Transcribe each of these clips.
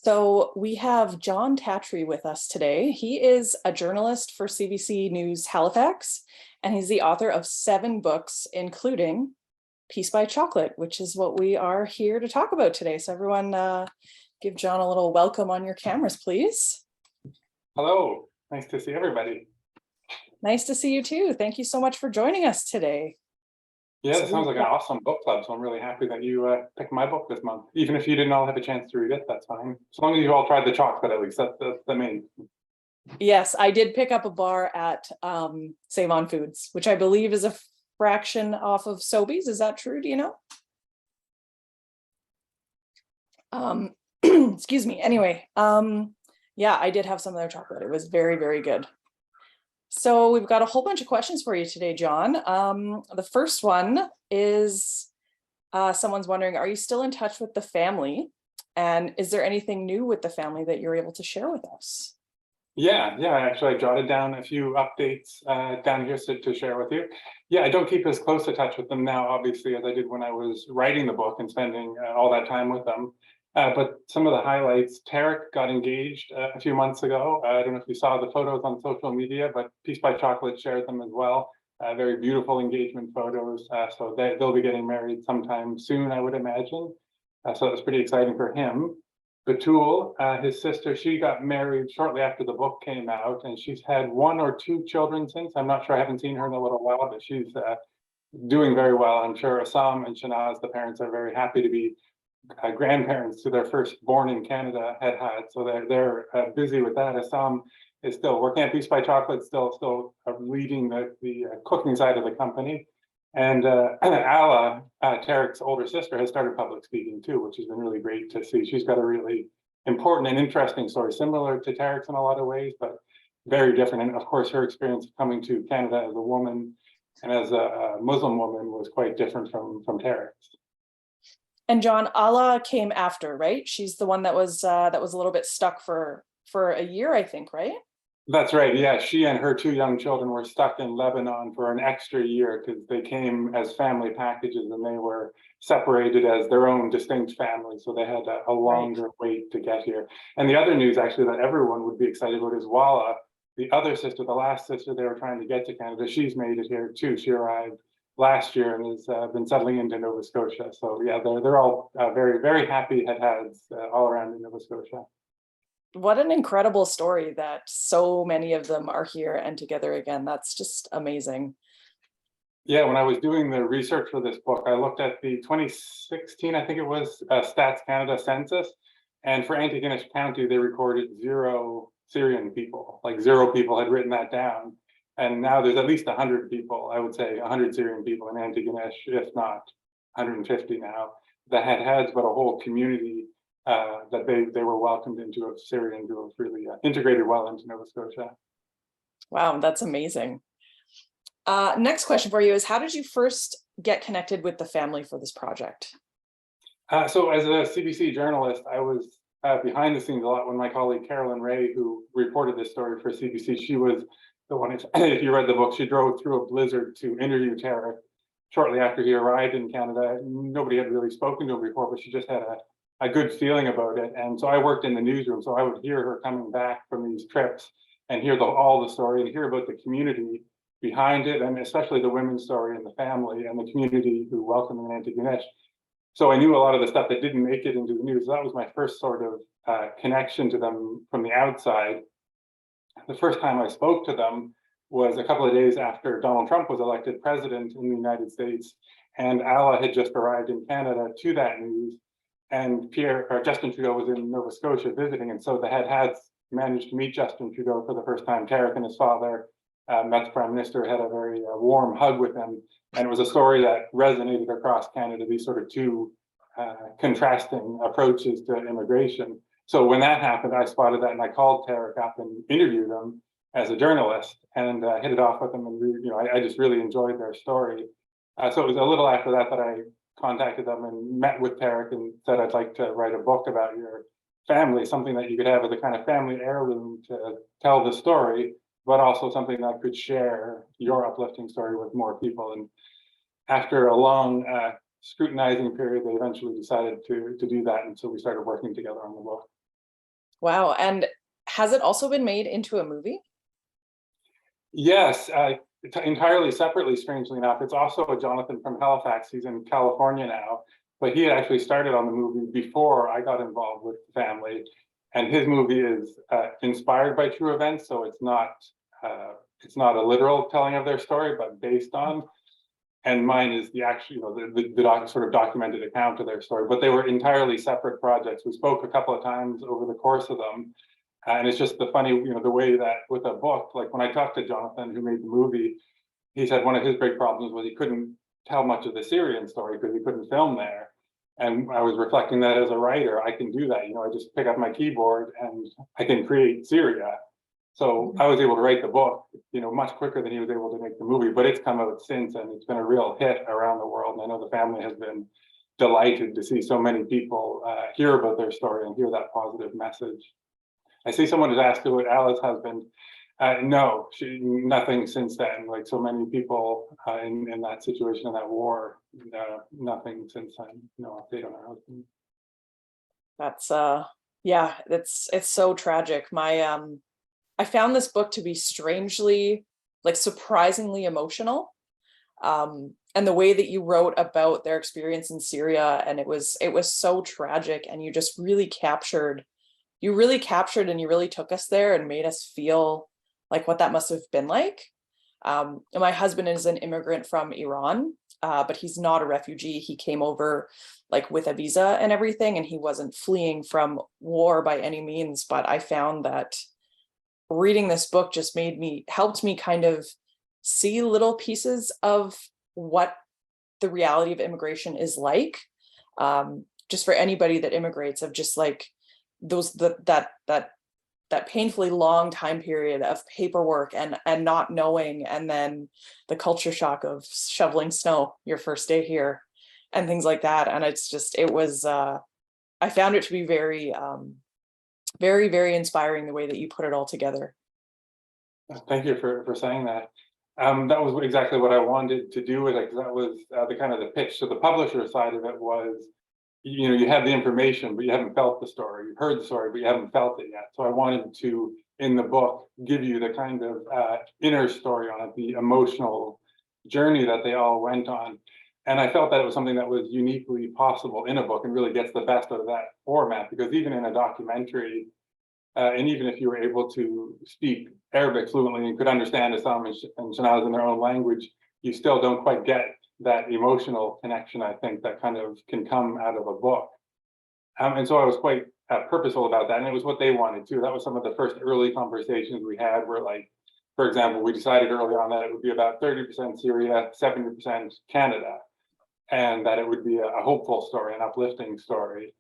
So we have Jon Tattrie with us today. He is a journalist for CBC News Halifax, and he's the author of 7 books, including Peace by Chocolate, which is what we are here to talk about today. So everyone give Jon a little welcome on your cameras, please. Hello, nice to see everybody. Nice to see you too. Thank you so much for joining us today. Yeah, it sounds like an awesome book club, so I'm really happy that you picked my book this month. Even if you didn't all have a chance to read it, that's fine. As long as you all tried the chocolate, at least that's the main. Yes, I did pick up a bar at Save On Foods, which I believe is a fraction off of Sobeys. Is that true? Do you know? Excuse me. Anyway, yeah, I did have some of their chocolate. It was very, very good. So we've got a whole bunch of questions for you today, Jon. The first one is someone's wondering, are you still in touch with the family? And is there anything new with the family that you're able to share with us? Yeah, actually I jotted down a few updates down here to share with you. Yeah, I don't keep as close a touch with them now, obviously, as I did when I was writing the book and spending all that time with them. But some of the highlights, Tarek got engaged a few months ago. I don't know if you saw the photos on social media, but Peace by Chocolate shared them as well. Very beautiful engagement photos. So they'll be getting married sometime soon, I would imagine. So it was pretty exciting for him. Batul, his sister, she got married shortly after the book came out, and she's had 1 or 2 children since. I'm not sure, I haven't seen her in a little while, but she's doing very well. I'm sure Assam and Shanaz, the parents, are very happy to be grandparents to their firstborn in Canada, Hadhad. So they're busy with that. Assam is still working at Peace by Chocolate, still leading the cooking side of the company. And Ala, Tarek's older sister, has started public speaking too, which has been really great to see. She's got a really important and interesting story, similar to Tarek's in a lot of ways, but very different. And of course, her experience of coming to Canada as a woman and as a Muslim woman was quite different from Tarek's. And Jon, Ala came after, right? She's the one that was a little bit stuck for a year, I think, right? That's right. Yeah, she and her 2 young children were stuck in Lebanon for an extra year because they came as family packages and they were separated as their own distinct families. So they had a longer wait to get here. And the other news, actually, that everyone would be excited about is Walla, the other sister, the last sister they were trying to get to Canada. She's made it here too. She arrived last year and has been settling into Nova Scotia. So yeah, they're all very, very happy Hadhads all around in Nova Scotia. What an incredible story that so many of them are here and together again. That's just amazing. Yeah, when I was doing the research for this book, I looked at the 2016, I think it was, Stats Canada census. And for Antigonish County, they recorded 0 Syrian people, like 0 people had written that down. And now there's at least 100 people, I would say 100 Syrian people in Antigonish, if not 150 now, that had but a whole community that they were welcomed into of Syrian who have really integrated well into Nova Scotia. Wow, that's amazing. Next question for you is, how did you first get connected with the family for this project? So as a CBC journalist, I was behind the scenes a lot when my colleague Carolyn Ray, who reported this story for CBC, she was the one, if you read the book, she drove through a blizzard to interview Tarek shortly after he arrived in Canada. Nobody had really spoken to him before, but she just had a good feeling about it. And so I worked in the newsroom, so I would hear her coming back from these trips and hear all the story and hear about the community behind it, and especially the women's story and the family and the community who welcomed them in Antigonish. So I knew a lot of the stuff that didn't make it into the news. That was my first sort of connection to them from the outside. The first time I spoke to them was a couple of days after Donald Trump was elected president in the United States, and Ala had just arrived in Canada to that news. And Justin Trudeau was in Nova Scotia visiting, and so the Hadhads managed to meet Justin Trudeau for the first time. Tarek and his father met the Prime Minister, had a very warm hug with him, and it was a story that resonated across Canada, these sort of 2 contrasting approaches to immigration. So when that happened, I spotted that and I called Tarek up and interviewed him as a journalist and hit it off with him, and I just really enjoyed their story. So it was a little after that I contacted them and met with Tarek and said, I'd like to write a book about your family, something that you could have as a kind of family heirloom to tell the story, but also something that could share your uplifting story with more people. And after a long scrutinizing period, they eventually decided to do that. And so we started working together on the book. Wow. And has it also been made into a movie? Yes, entirely separately, strangely enough. It's also a Jonathan from Halifax. He's in California now, but he had actually started on the movie before I got involved with the family. And his movie is inspired by true events, so it's not a literal telling of their story, but based on. And mine is the actual, sort of documented account of their story. But they were entirely separate projects. We spoke a couple of times over the course of them, and it's just the funny, the way that with a book, like when I talked to Jonathan, who made the movie, he said one of his big problems was he couldn't tell much of the Syrian story because he couldn't film there. And I was reflecting that as a writer, I can do that. I just pick up my keyboard and I can create Syria. So I was able to write the book, much quicker than he was able to make the movie, but it's come out since and it's been a real hit around the world. And I know the family has been delighted to see so many people hear about their story and hear that positive message. I see someone has asked about Alice's husband. No, nothing since then. Like so many people in that situation, in that war, nothing since then. No update on her husband. That's yeah, it's so tragic. I found this book to be strangely, like surprisingly emotional. And the way that you wrote about their experience in Syria, and it was so tragic, and you just really captured and you really took us there and made us feel like what that must have been like. And my husband is an immigrant from Iran, but he's not a refugee. He came over like with a visa and everything, and he wasn't fleeing from war by any means. But I found that reading this book just helped me kind of see little pieces of what the reality of immigration is like. Just for anybody that immigrates, of just like that painfully long time period of paperwork and not knowing, and then the culture shock of shoveling snow your first day here and things like that. And I found it to be very, very, very inspiring, the way that you put it all together. Thank you for saying that. That was exactly what I wanted to do with it, because that was the kind of the pitch. So the publisher side of it was, you have the information, but you haven't felt the story. You've heard the story, but you haven't felt it yet. So I wanted to, in the book, give you the kind of inner story on it, the emotional journey that they all went on. And I felt that it was something that was uniquely possible in a book and really gets the best out of that format, because even in a documentary, and even if you were able to speak Arabic fluently and could understand Islam and Shanaz in their own language, you still don't quite get that emotional connection, I think, that kind of can come out of a book. And so I was quite purposeful about that. And it was what they wanted too. That was some of the first early conversations we had, where, like, for example, we decided early on that it would be about 30% Syria, 70% Canada, and that it would be a hopeful story, an uplifting story.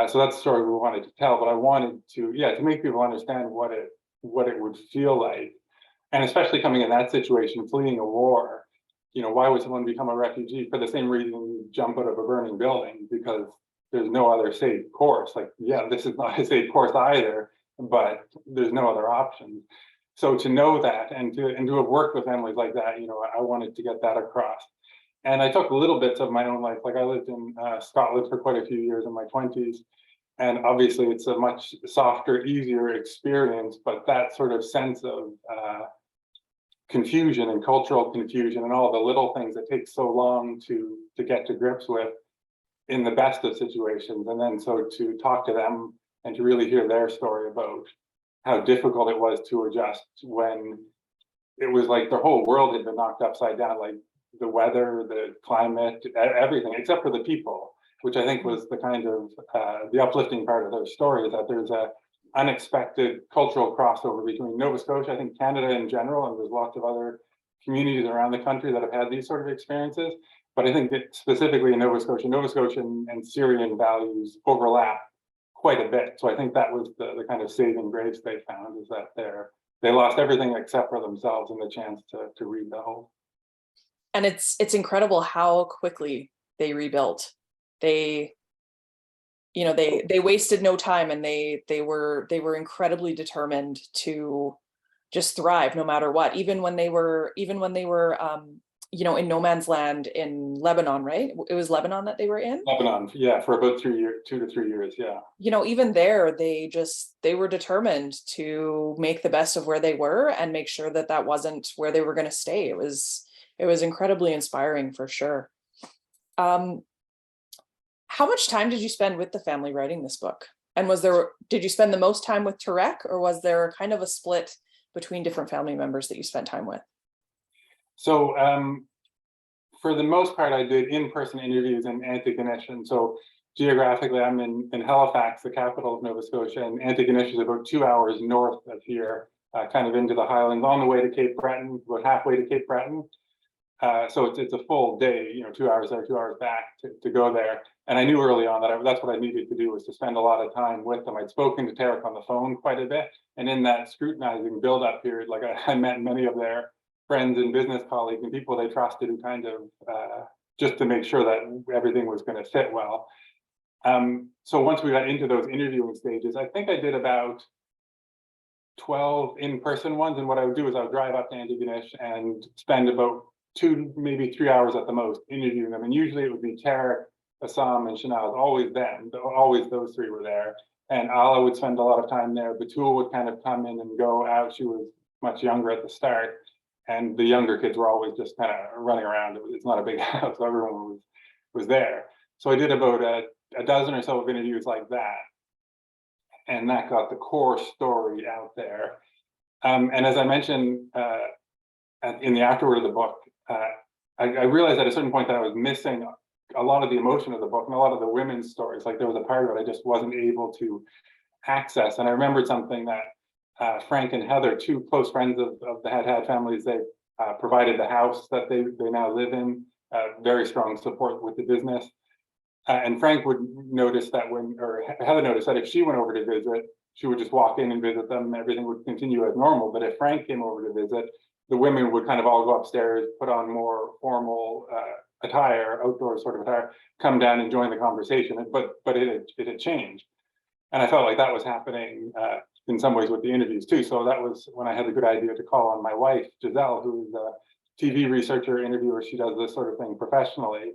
So that's the story we wanted to tell, but I wanted to make people understand what it would feel like. And especially coming in that situation, fleeing a war, why would someone become a refugee? For the same reason you jump out of a burning building, because there's no other safe course. Like, this is not a safe course either, but there's no other option. So to know that and to have worked with families like that, I wanted to get that across. And I took little bits of my own life. Like, I lived in Scotland for quite a few years in my 20s. And obviously it's a much softer, easier experience, but that sort of sense of confusion and cultural confusion and all the little things that take so long to get to grips with in the best of situations. And then so to talk to them and to really hear their story about how difficult it was to adjust when it was like their whole world had been knocked upside down, like the weather, the climate, everything, except for the people, which I think was the kind of the uplifting part of their story, that there's a unexpected cultural crossover between Nova Scotia, I think Canada in general, and there's lots of other communities around the country that have had these sort of experiences. But I think that specifically in Nova Scotian and Syrian values overlap quite a bit. So I think that was the kind of saving grace they found, is that they lost everything except for themselves and the chance to rebuild. And it's incredible how quickly they rebuilt. They wasted no time, and they were incredibly determined to just thrive no matter what. Even when they were in no man's land in Lebanon, right? It was Lebanon that they were in. Lebanon, yeah, for about 2 to 3 years, yeah. Even there, they were determined to make the best of where they were and make sure that that wasn't where they were going to stay. It was incredibly inspiring for sure. How much time did you spend with the family writing this book? And did you spend the most time with Tarek, or was there kind of a split between different family members that you spent time with? So for the most part, I did in-person interviews in Antigonish. And so geographically, I'm in Halifax, the capital of Nova Scotia, and Antigonish is about 2 hours north of here, kind of into the Highlands, on the way to Cape Breton, about halfway to Cape Breton. So it's a full day, 2 hours there, 2 hours back to go there. And I knew early on that that's what I needed to do, was to spend a lot of time with them. I'd spoken to Tarek on the phone quite a bit. And in that scrutinizing build-up period, like I met many of their friends and business colleagues and people they trusted, who kind of just to make sure that everything was going to fit well. So once we got into those interviewing stages, I think I did about 12 in-person ones. And what I would do is I would drive up to Antigonish and spend about 2, maybe 3 hours at the most interviewing them. And usually it would be Tarek, Assam, and Shanaz, always those three were there. And Ala would spend a lot of time there. Batul would kind of come in and go out. She was much younger at the start. And the younger kids were always just kind of running around. It's not a big house, so everyone was there. So I did about a dozen or so of interviews like that. And that got the core story out there. And as I mentioned in the afterword of the book, I realized at a certain point that I was missing a lot of the emotion of the book and a lot of the women's stories. Like there was a part of it I just wasn't able to access. And I remembered something that Frank and Heather, two close friends of the Hadhad families, they provided the house that they now live in, very strong support with the business. And Frank would notice that Heather noticed that if she went over to visit, she would just walk in and visit them, everything would continue as normal. But if Frank came over to visit, the women would kind of all go upstairs, put on more formal attire, outdoor sort of attire, come down and join the conversation. But it had changed. And I felt like that was happening in some ways with the interviews too. So that was when I had the good idea to call on my wife, Giselle, who is a TV researcher, interviewer. She does this sort of thing professionally.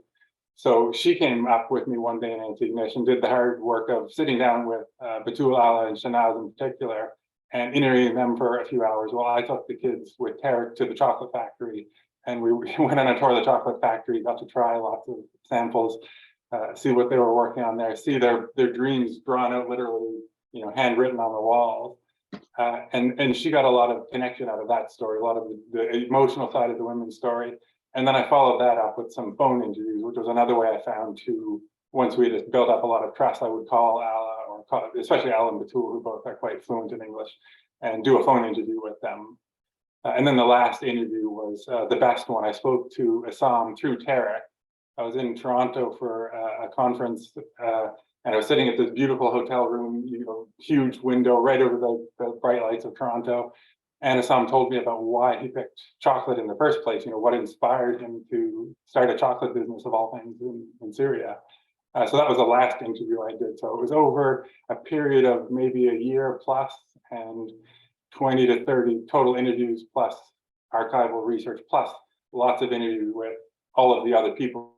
So she came up with me one day in Antigonish and did the hard work of sitting down with Batul, Ala, and Shanaz in particular, and interviewing them for a few hours while I took the kids with Tarek to the chocolate factory. And we went on a tour of the chocolate factory, got to try lots of samples, see what they were working on there, see their dreams drawn out, literally, handwritten on the walls. And she got a lot of connection out of that story, a lot of the emotional side of the women's story. And then I followed that up with some phone interviews, which was another way I found to, once we just built up a lot of trust, I would call Ala, especially Ala and Batul, who both are quite fluent in English, and do a phone interview with them. And then the last interview was the best one. I spoke to Assam through Tarek. I was in Toronto for a conference, and I was sitting at this beautiful hotel room, huge window right over the bright lights of Toronto. And Assam told me about why he picked chocolate in the first place, what inspired him to start a chocolate business of all things in Syria. So that was the last interview I did. So it was over a period of maybe a year plus, and 20 to 30 total interviews plus archival research plus lots of interviews with all of the other people